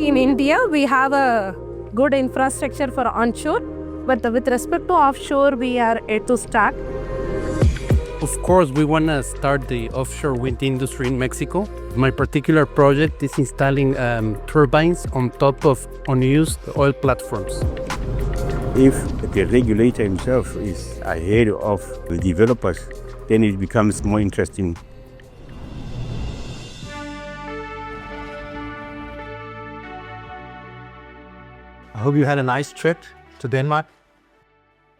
In India, we have a good infrastructure for onshore, but with respect to offshore, we are yet to start. Of course, we want to start the offshore wind industry in Mexico. My particular project is installing turbines on top of unused oil platforms. If the regulator himself is ahead of the developers, then it becomes more interesting. I hope you had a nice trip to Denmark.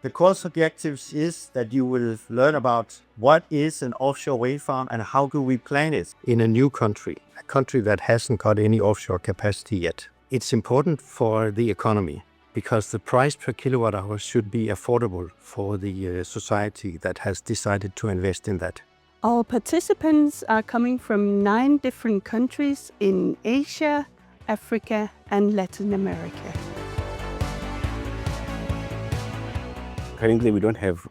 The course objectives is that you will learn about what is an offshore wind farm and how do we plan it in a new country, a country that hasn't got any offshore capacity yet. It's important for the economy because the price per kilowatt hour should be affordable for the society that has decided to invest in that. Our participants are coming from 9 different countries in Asia, Africa and Latin America. Currently, we don't have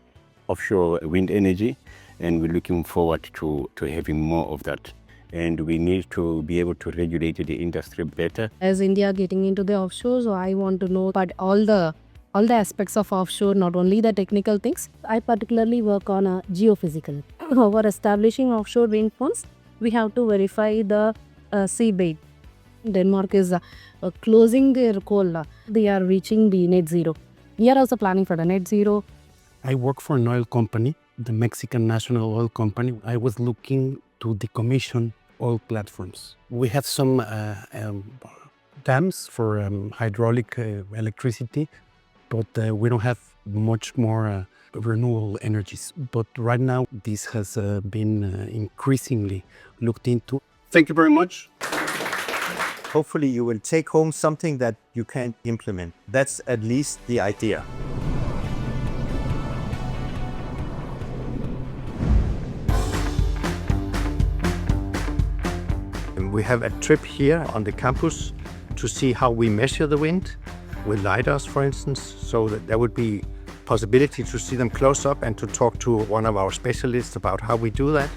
offshore wind energy, and we're looking forward to having more of that. And we need to be able to regulate the industry better. As India getting into the offshore, so I want to know but all the aspects of offshore, not only the technical things. I particularly work on a geophysical. For establishing offshore wind farms, we have to verify the seabed. Denmark is closing their coal. They are reaching the net zero. We are also planning for the net zero. I work for an oil company, the Mexican National Oil Company. I was looking to decommission oil platforms. We have some dams for hydraulic electricity, but we don't have much more renewable energies. But right now, this has been increasingly looked into. Thank you very much. Hopefully you will take home something that you can implement. That's at least the idea. And we have a trip here on the campus to see how we measure the wind with LiDARs, for instance, so that there would be possibility to see them close up and to talk to one of our specialists about how we do that.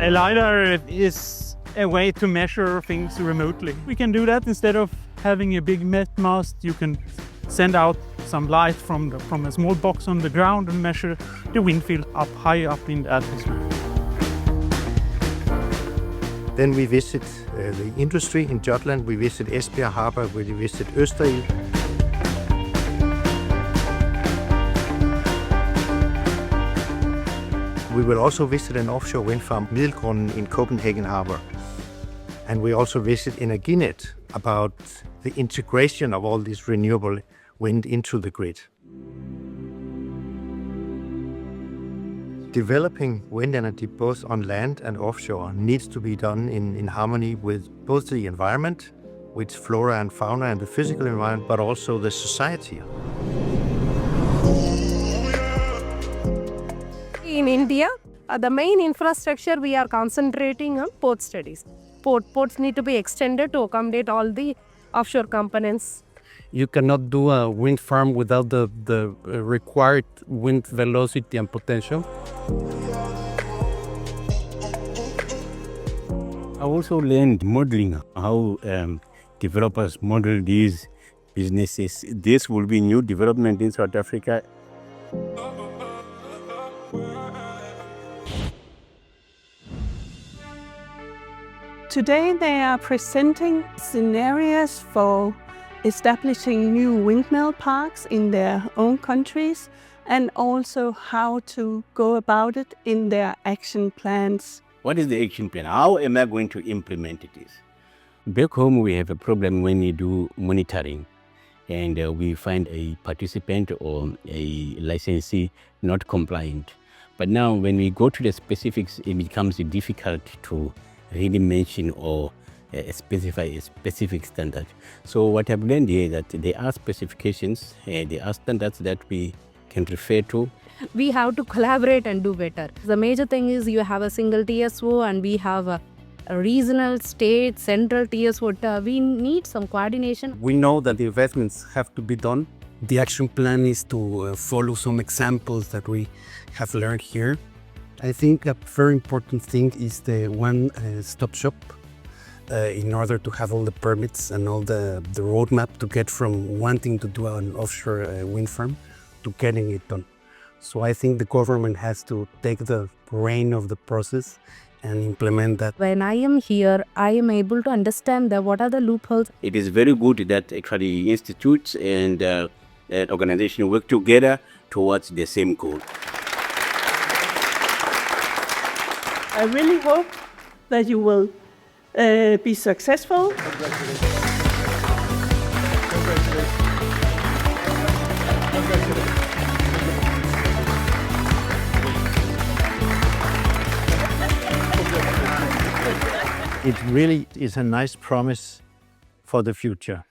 A LiDAR is a way to measure things remotely. We can do that instead of having a big mast. You can send out some light from a small box on the ground and measure the wind field up high up in the atmosphere. Then we visit the industry in Jutland, we visit Esbjerg Harbor, we visit Østerild. We will also visit an offshore wind farm, Middelgrunden, in Copenhagen Harbor. And we also visit Energinet about the integration of all this renewable wind into the grid. Developing wind energy both on land and offshore needs to be done in harmony with both the environment, with flora and fauna and the physical environment, but also the society. In India, the main infrastructure we are concentrating on port studies. Ports need to be extended to accommodate all the offshore components. You cannot do a wind farm without the required wind velocity and potential. I also learned modeling, how developers model these businesses. This will be new development in South Africa. Today they are presenting scenarios for establishing new windmill parks in their own countries and also how to go about it in their action plans. What is the action plan? How am I going to implement it? Back home, we have a problem when we do monitoring and we find a participant or a licensee not compliant. But now when we go to the specifics, it becomes difficult to really mention or specify a specific standard. So what I've learned here is that there are specifications, there are standards that we can refer to. We have to collaborate and do better. The major thing is you have a single TSO and we have a regional, state, central TSO. We need some coordination. We know that the investments have to be done. The action plan is to follow some examples that we have learned here. I think a very important thing is the one-stop shop. in order to have all the permits and all the roadmap to get from wanting to do an offshore wind farm to getting it done. So I think the government has to take the reign of the process and implement that. When I am here, I am able to understand what are the loopholes. It is very good that actually institutes and organizations work together towards the same goal. I really hope that you will be successful. It really is a nice promise for the future.